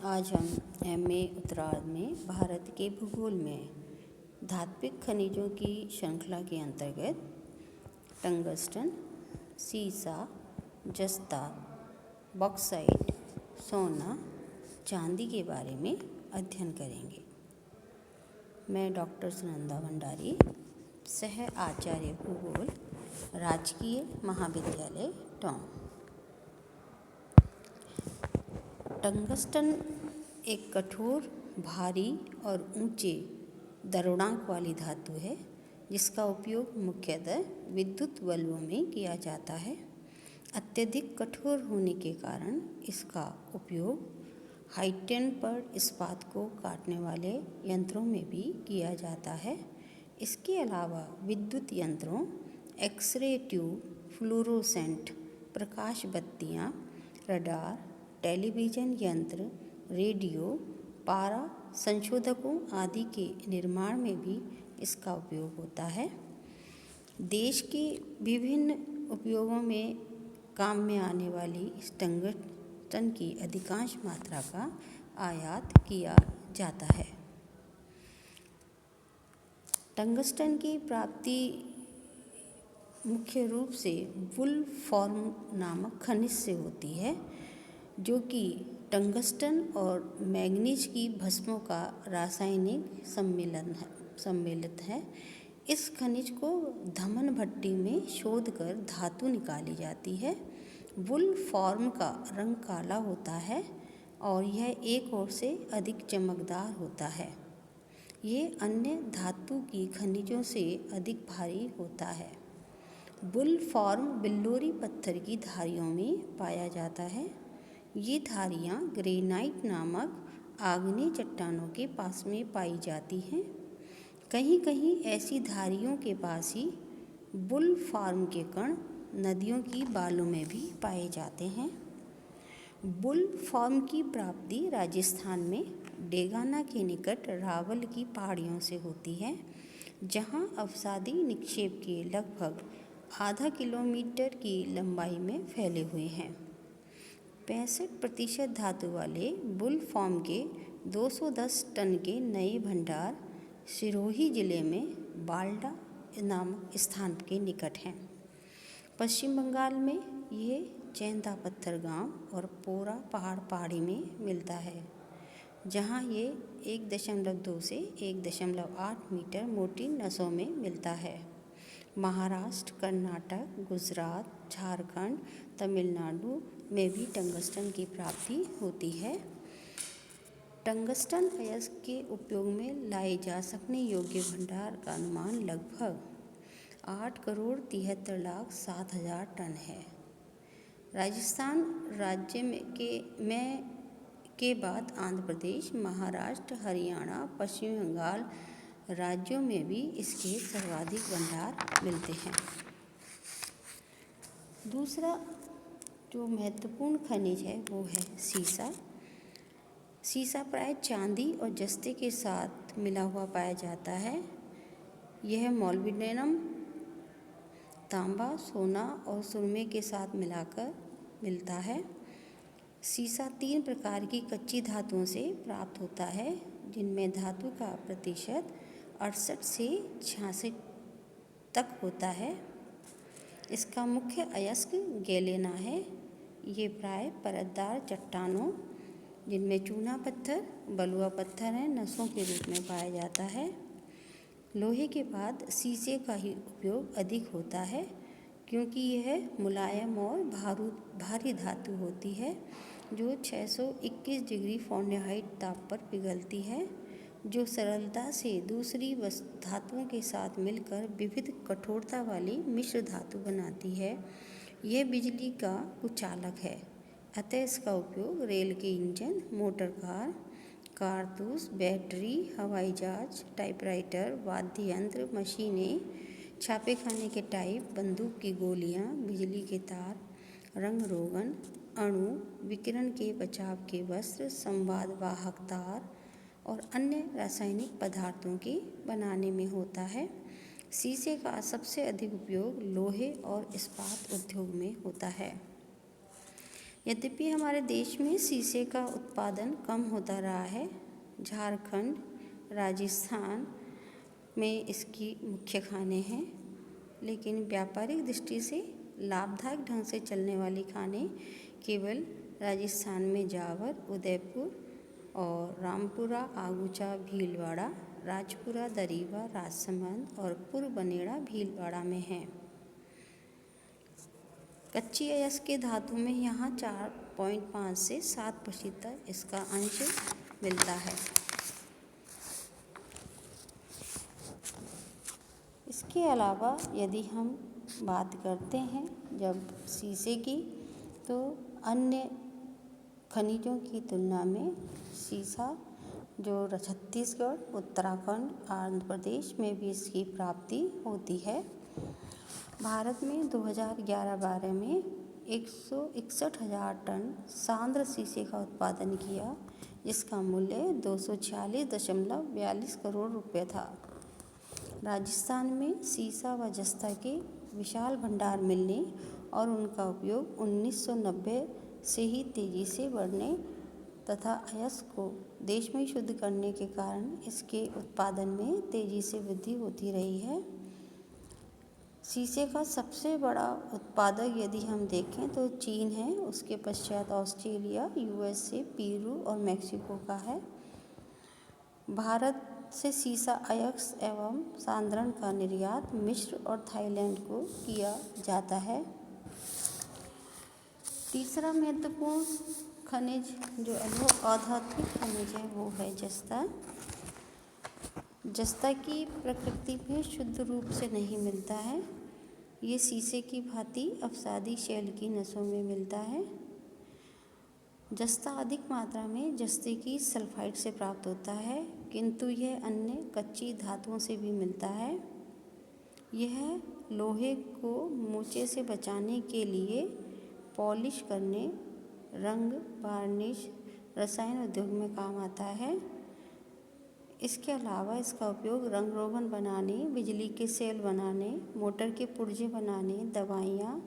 आज हम एमए उत्तरार्ध में भारत के भूगोल में धात्विक खनिजों की श्रृंखला के अंतर्गत टंगस्टन, सीसा, जस्ता, बॉक्साइट, सोना, चांदी के बारे में अध्ययन करेंगे। मैं डॉक्टर सुनंदा भंडारी, सह आचार्य भूगोल, राजकीय महाविद्यालय टोंक। टंगस्टन एक कठोर, भारी और ऊंचे दरोड़ांक वाली धातु है जिसका उपयोग मुख्यतः विद्युत बल्बों में किया जाता है। अत्यधिक कठोर होने के कारण इसका उपयोग हाईटेम्पर्ड इस्पात को काटने वाले यंत्रों में भी किया जाता है। इसके अलावा विद्युत यंत्रों, एक्सरे ट्यूब, फ्लोरोसेंट प्रकाश बत्तियाँ, रडार, टेलीविज़न यंत्र, रेडियो, पारा संशोधकों आदि के निर्माण में भी इसका उपयोग होता है। देश के विभिन्न उपयोगों में काम में आने वाली इस टंगस्टन की अधिकांश मात्रा का आयात किया जाता है। टंगस्टन की प्राप्ति मुख्य रूप से वुल्फॉर्म नामक खनिज से होती है, जो कि टंगस्टन और मैंगनीज की भस्मों का रासायनिक सम्मिलित है। इस खनिज को धमन भट्टी में शोध कर धातु निकाली जाती है। वुल्फॉर्म का रंग काला होता है और यह एक ओर से अधिक चमकदार होता है। ये अन्य धातु की खनिजों से अधिक भारी होता है। वुल्फॉर्म बिल्लोरी पत्थर की धारियों में पाया जाता है। ये धारियाँ ग्रेनाइट नामक आग्नेय चट्टानों के पास में पाई जाती हैं। कहीं कहीं ऐसी धारियों के पास ही वुल्फॉर्म के कण नदियों की बालू में भी पाए जाते हैं। वुल्फॉर्म की प्राप्ति राजस्थान में डेगाना के निकट रावल की पहाड़ियों से होती है, जहाँ अवसादी निक्षेप के लगभग आधा किलोमीटर की लंबाई में फैले हुए हैं। 65% धातु वाले वुल्फॉर्म के 210 टन के नए भंडार सिरोही जिले में बाल्डा नामक स्थान के निकट हैं। पश्चिम बंगाल में ये चैंदा पत्थर गांव और पोरा पहाड़ी में मिलता है, जहां ये 1.2 से 1.8 मीटर मोटी नसों में मिलता है। महाराष्ट्र, कर्नाटक, गुजरात, झारखंड, तमिलनाडु में भी टंगस्टन की प्राप्ति होती है। टंगस्टन अयस्क के उपयोग में लाए जा सकने योग्य भंडार का अनुमान लगभग 8,73,07,000 टन है। राजस्थान राज्य के बाद आंध्र प्रदेश, महाराष्ट्र, हरियाणा, पश्चिम बंगाल राज्यों में भी इसके सर्वाधिक भंडार मिलते हैं। दूसरा जो महत्वपूर्ण खनिज है वो है सीसा। सीसा प्राय चांदी और जस्ते के साथ मिला हुआ पाया जाता है। यह मॉलिब्डेनम, तांबा, सोना और सुरमे के साथ मिलाकर मिलता है। सीसा 3 प्रकार की कच्ची धातुओं से प्राप्त होता है, जिनमें धातु का प्रतिशत 68 से 66 तक होता है। इसका मुख्य अयस्क गैलेना है। ये प्राय परतदार चट्टानों, जिनमें चूना पत्थर, बलुआ पत्थर हैं, नसों के रूप में पाया जाता है। लोहे के बाद सीसे का ही उपयोग अधिक होता है, क्योंकि यह मुलायम और भारी धातु होती है जो 621 डिग्री फ़ारेनहाइट ताप पर पिघलती है, जो सरलता से दूसरी धातुओं के साथ मिलकर विविध कठोरता वाली मिश्र धातु बनाती है। यह बिजली का कुचालक है, अतः इसका उपयोग रेल के इंजन, मोटर कार, कारतूस, बैटरी, हवाई जहाज, टाइपराइटर, वाद्य यंत्र, मशीनें, छापेखाने के टाइप, बंदूक की गोलियां, बिजली के तार, रंग रोगन, अणु विकिरण के बचाव के वस्त्र, संवाद वाहक तार और अन्य रासायनिक पदार्थों के बनाने में होता है। सीसे का सबसे अधिक उपयोग लोहे और इस्पात उद्योग में होता है। यद्यपि हमारे देश में शीशे का उत्पादन कम होता रहा है। झारखंड, राजस्थान में इसकी मुख्य खानें हैं, लेकिन व्यापारिक दृष्टि से लाभदायक ढंग से चलने वाली खानें केवल राजस्थान में जावर, उदयपुर और रामपुरा, आगूचा, भीलवाड़ा, राजपुरा, दरीबा, राजसमंद और पुरबनेड़ा भीलवाड़ा में हैं। कच्ची अयस्क के धातु में यहाँ 4.5 से 7% इसका अंश मिलता है। इसके अलावा यदि हम बात करते हैं जब शीशे की, तो अन्य खनिजों की तुलना में शीशा जो छत्तीसगढ़, उत्तराखंड, आंध्र प्रदेश में भी इसकी प्राप्ति होती है। भारत में 2011-12 में 161,000 टन सांद्र शीशे का उत्पादन किया, जिसका मूल्य 246.42 करोड़ रुपये था। राजस्थान में सीसा व जस्ता के विशाल भंडार मिलने और उनका उपयोग 1990 से ही तेजी से बढ़ने तथा अयस्क को देश में शुद्ध करने के कारण इसके उत्पादन में तेजी से वृद्धि होती रही है। शीशे का सबसे बड़ा उत्पादक यदि हम देखें तो चीन है, उसके पश्चात ऑस्ट्रेलिया, यूएसए, पेरू और मेक्सिको का है। भारत से सीसा अयस्क एवं सांद्रण का निर्यात मिस्र और थाईलैंड को किया जाता है। तीसरा महत्वपूर्ण खनिज जो अधात्विक खनिज है वो है जस्ता। जस्ता की प्रकृति में शुद्ध रूप से नहीं मिलता है। ये शीशे की भांति अवसादी शैल की नसों में मिलता है। जस्ता अधिक मात्रा में जस्ते की सल्फाइड से प्राप्त होता है, किंतु यह अन्य कच्ची धातुओं से भी मिलता है। यह लोहे को मोचे से बचाने के लिए पॉलिश करने, रंग, वार्निश, रसायन उद्योग में काम आता है। इसके अलावा इसका उपयोग रंग रोगन बनाने, बिजली के सेल बनाने, मोटर के पुर्जे बनाने, दवाइयाँ,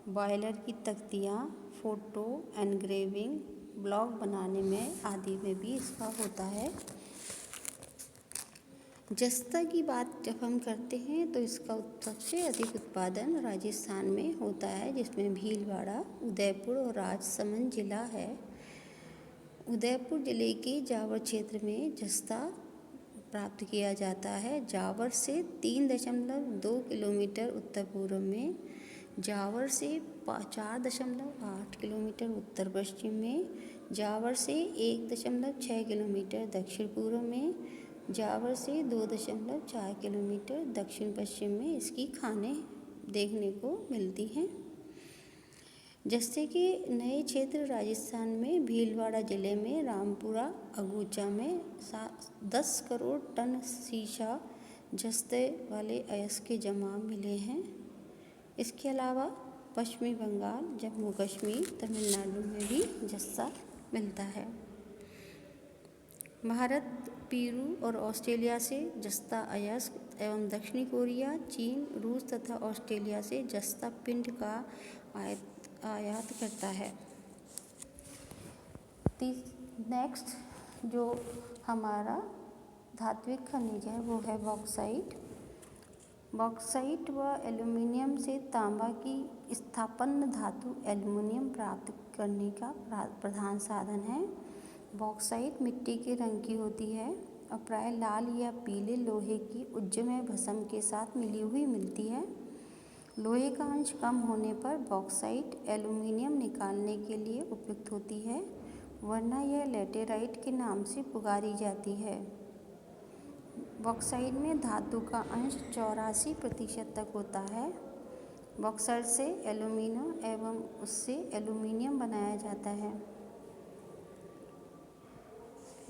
बॉयलर की तख्तियाँ, फोटो एनग्रेविंग, ब्लॉक बनाने में आदि में भी इसका होता है। जस्ता की बात जब हम करते हैं तो इसका सबसे अधिक उत्पादन राजस्थान में होता है, जिसमें भीलवाड़ा, उदयपुर और राजसमंद जिला है। उदयपुर जिले के जावर क्षेत्र में जस्ता प्राप्त किया जाता है। जावर से 3.2 किलोमीटर उत्तर पूर्व में, जावर से 4.8 किलोमीटर उत्तर पश्चिम में, जावर से 1.6 किलोमीटर दक्षिण पूर्व में, जावर से 2.4 किलोमीटर दक्षिण पश्चिम में इसकी खानें देखने को मिलती हैं। जस्ते के नए क्षेत्र राजस्थान में भीलवाड़ा जिले में रामपुरा, अगूचा में 10 करोड़ टन सीसा जस्ते वाले अयस्क के जमाव मिले हैं। इसके अलावा पश्चिमी बंगाल, जम्मू कश्मीर, तमिलनाडु में भी जस्ता मिलता है। भारत, पेरू और ऑस्ट्रेलिया से जस्ता अयस्क एवं दक्षिणी कोरिया, चीन, रूस तथा ऑस्ट्रेलिया से जस्ता पिंड का आयात करता है। नेक्स्ट जो हमारा धात्विक खनिज है वो है बॉक्साइट। बॉक्साइट व एल्युमिनियम से तांबा की स्थापन्न धातु एल्युमिनियम प्राप्त करने का प्रधान साधन है। बॉक्साइट मिट्टी के रंग की होती है और प्राय लाल या पीले लोहे की उज्जमय भस्म के साथ मिली हुई मिलती है। लोहे का अंश कम होने पर बॉक्साइट एल्युमिनियम निकालने के लिए उपयुक्त होती है, वरना यह लैटेराइट के नाम से पुकारी जाती है। बॉक्साइट में धातु का अंश 84% तक होता है। बॉक्साइट से एल्यूमिना एवं उससे एल्युमिनियम बनाया जाता है।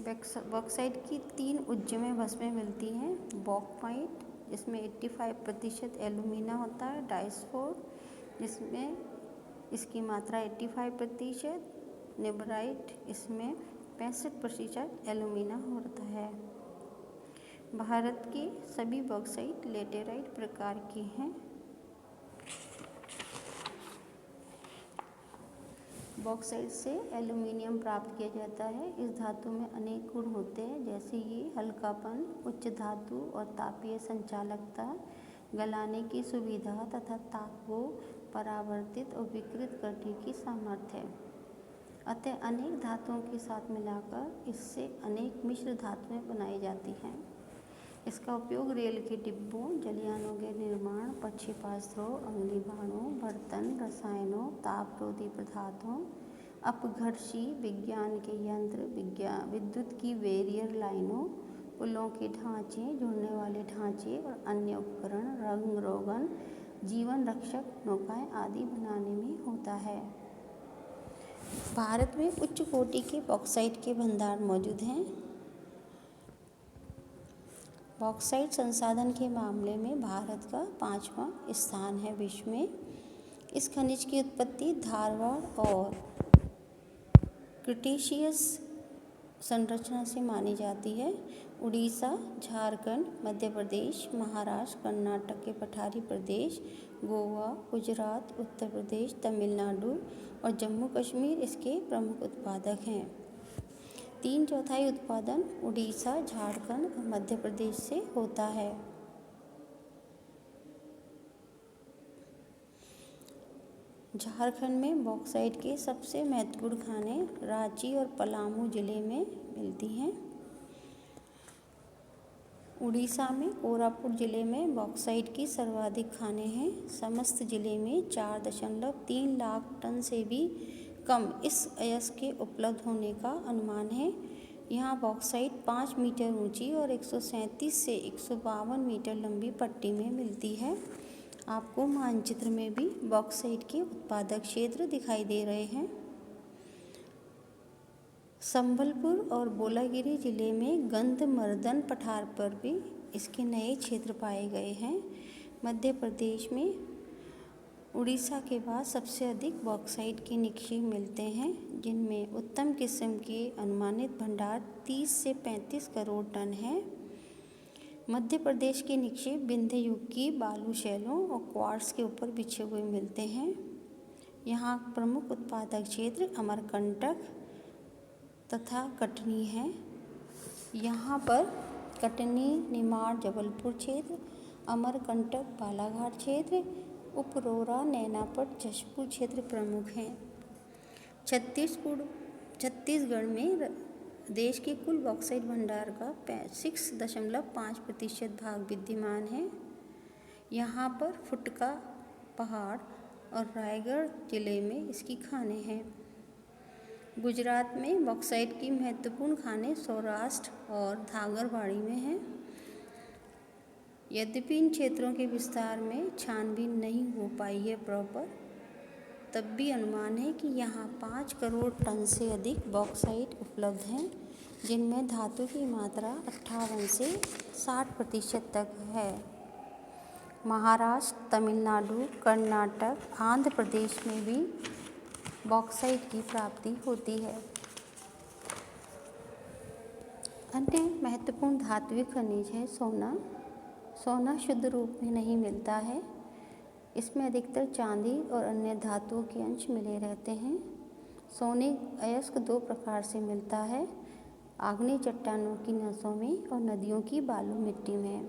बॉक्साइट की 3 उज्जमय भस्में मिलती हैं। बॉक्साइट जिसमें 85% एल्युमिना होता है, डाइस्फोर जिसमें इसकी मात्रा 85%, नेबराइट इसमें 65% एल्युमिना होता है। भारत के सभी बॉक्साइट लेटेराइट प्रकार के हैं। बॉक्साइट से एल्युमिनियम प्राप्त किया जाता है। इस धातु में अनेक गुण होते हैं, जैसे ये हल्कापन, उच्च धातु और तापीय संचालकता, गलाने की सुविधा तथा ताप को परावर्तित और विकृत करने की सामर्थ्य है। अतः अनेक धातुओं के साथ मिलाकर इससे अनेक मिश्र धातुएं बनाई जाती हैं। इसका उपयोग रेल के डिब्बों, जलयानों के निर्माण, प्रक्षेपास्त्रों, अग्निबाणों, बर्तन, रसायनों, तापरोधी पदार्थों, अपघर्षी विज्ञान के यंत्र, विद्युत की बैरियर लाइनों, पुलों के ढांचे, जुड़ने वाले ढांचे और अन्य उपकरण, रंग रोगन, जीवन रक्षक नौकाएं आदि बनाने में होता है। भारत में उच्च कोटि के बॉक्साइट के भंडार मौजूद हैं। बॉक्साइट संसाधन के मामले में भारत का 5वां स्थान है विश्व में। इस खनिज की उत्पत्ति धारवाड़ और क्रिटेशियस संरचना से मानी जाती है। उड़ीसा, झारखंड, मध्य प्रदेश, महाराष्ट्र, कर्नाटक के पठारी प्रदेश, गोवा, गुजरात, उत्तर प्रदेश, तमिलनाडु और जम्मू कश्मीर इसके प्रमुख उत्पादक हैं। 3/4 उत्पादन उड़ीसा, झारखंड और मध्य प्रदेश से होता है। झारखंड में बॉक्साइट के सबसे महत्वपूर्ण खानें रांची और पलामू जिले में मिलती हैं। उड़ीसा में कोरापुट जिले में बॉक्साइट की सर्वाधिक खानें हैं। समस्त जिले में 4.3 लाख टन से भी कम इस अयस्क के उपलब्ध होने का अनुमान है। यहाँ बॉक्साइट 5 मीटर ऊंची और 137 से 152 मीटर लंबी पट्टी में मिलती है। आपको मानचित्र में भी बॉक्साइट के उत्पादक क्षेत्र दिखाई दे रहे हैं। संबलपुर और बोलागिरी जिले में गंधमर्दन पठार पर भी इसके नए क्षेत्र पाए गए हैं। मध्य प्रदेश में उड़ीसा के बाद सबसे अधिक बॉक्साइट के निक्षेप मिलते हैं, जिनमें उत्तम किस्म के अनुमानित भंडार 30 से 35 करोड़ टन है। मध्य प्रदेश के निक्षेप विंध्य युग की बालू शैलों और क्वार्ट्स के ऊपर बिछे हुए मिलते हैं। यहाँ प्रमुख उत्पादक क्षेत्र अमरकंटक तथा कटनी है। यहाँ पर कटनी, निमाड़, जबलपुर क्षेत्र, अमरकंटक, बालाघाट क्षेत्र, उपरोरा, नैनापट, जशपुर क्षेत्र प्रमुख हैं। छत्तीसगढ़ में देश के कुल बॉक्साइट भंडार का 6.5% भाग विद्यमान है। यहाँ पर फुटका पहाड़ और रायगढ़ जिले में इसकी खानें हैं। गुजरात में बॉक्साइट की महत्वपूर्ण खानें सौराष्ट्र और धागरबाड़ी में हैं। यद्यपि इन क्षेत्रों के विस्तार में छानबीन नहीं हो पाई है प्रॉपर, तब भी अनुमान है कि यहाँ 5 करोड़ टन से अधिक बॉक्साइट उपलब्ध हैं, जिनमें धातु की मात्रा 58 से 60% तक है। महाराष्ट्र, तमिलनाडु, कर्नाटक, आंध्र प्रदेश में भी बॉक्साइट की प्राप्ति होती है। अन्य महत्वपूर्ण धात्विक खनिज है सोना। सोना शुद्ध रूप में नहीं मिलता है। इसमें अधिकतर चांदी और अन्य धातुओं के अंश मिले रहते हैं। सोने अयस्क 2 प्रकार से मिलता है, आग्नेय चट्टानों की नसों में और नदियों की बालू मिट्टी में।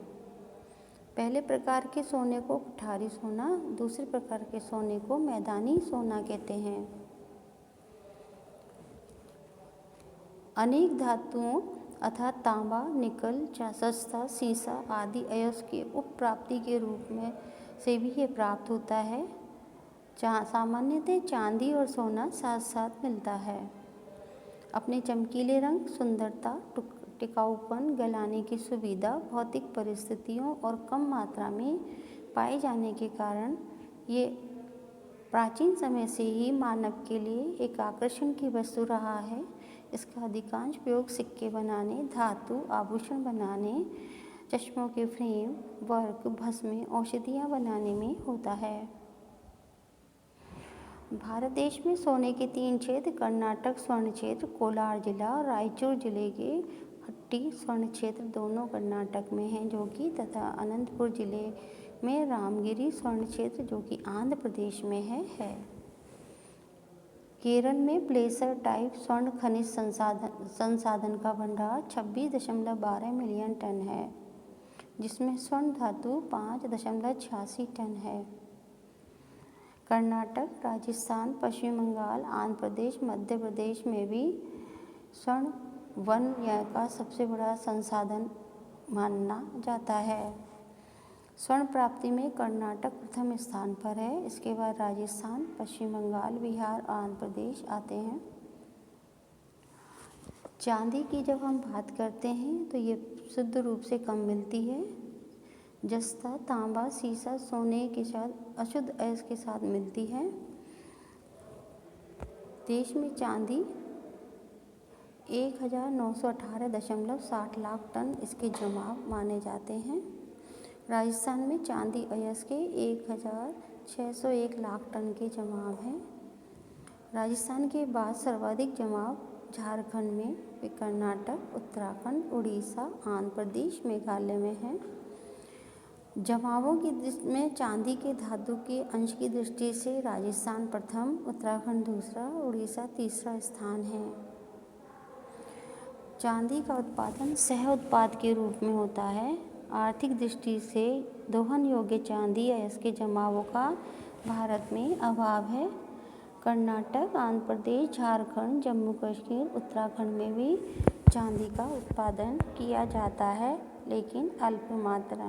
पहले प्रकार के सोने को पठारी सोना, दूसरे प्रकार के सोने को मैदानी सोना कहते हैं। अनेक धातुओं अर्थात तांबा, निकल, सस्ता, सीसा आदि अयस्क के उप प्राप्ति के रूप में से भी ये प्राप्त होता है। सामान्यतः चांदी और सोना साथ साथ मिलता है। अपने चमकीले रंग, सुंदरता, टिकाऊपन, गलाने की सुविधा, भौतिक परिस्थितियों और कम मात्रा में पाए जाने के कारण ये प्राचीन समय से ही मानव के लिए एक आकर्षण की वस्तु रहा है। इसका अधिकांश प्रयोग सिक्के बनाने, धातु आभूषण बनाने, चश्मों के फ्रेम, वर्क, भस्में, औषधियाँ बनाने में होता है। भारत देश में सोने के 3 क्षेत्र कर्नाटक स्वर्ण क्षेत्र, कोलार जिला और रायचूर जिले के हट्टी स्वर्ण क्षेत्र दोनों कर्नाटक में हैं जो कि तथा अनंतपुर जिले में रामगिरी स्वर्ण क्षेत्र जो कि आंध्र प्रदेश में है। केरल में प्लेसर टाइप स्वर्ण खनिज संसाधन का भंडार 26.12 मिलियन टन है, जिसमें स्वर्ण धातु 5.86 टन है। कर्नाटक, राजस्थान, पश्चिम बंगाल, आंध्र प्रदेश, मध्य प्रदेश में भी स्वर्ण वन का सबसे बड़ा संसाधन माना जाता है। स्वर्ण प्राप्ति में कर्नाटक प्रथम स्थान पर है। इसके बाद राजस्थान, पश्चिम बंगाल, बिहार और आंध्र प्रदेश आते हैं। चांदी की जब हम बात करते हैं तो ये शुद्ध रूप से कम मिलती है। जस्ता, तांबा, सीसा, सोने के साथ अशुद्ध अयस्क के साथ मिलती है। देश में चांदी 1918.60 लाख टन इसके जमाव माने जाते हैं। राजस्थान में चांदी अयस्क के 1601 लाख टन के जमाव हैं। राजस्थान के बाद सर्वाधिक जमाव झारखंड में, फिर कर्नाटक, उत्तराखंड, उड़ीसा, आंध्र प्रदेश, मेघालय में है। जमावों की में चांदी के धातु के अंश की दृष्टि से राजस्थान प्रथम, उत्तराखंड दूसरा, उड़ीसा तीसरा स्थान है। चांदी का उत्पादन सह उत्पाद के रूप में होता है। आर्थिक दृष्टि से दोहन योग्य चांदी अयस्क के जमावों का भारत में अभाव है। कर्नाटक, आंध्र प्रदेश, झारखंड, जम्मू कश्मीर, उत्तराखंड में भी चांदी का उत्पादन किया जाता है, लेकिन अल्प मात्रा में।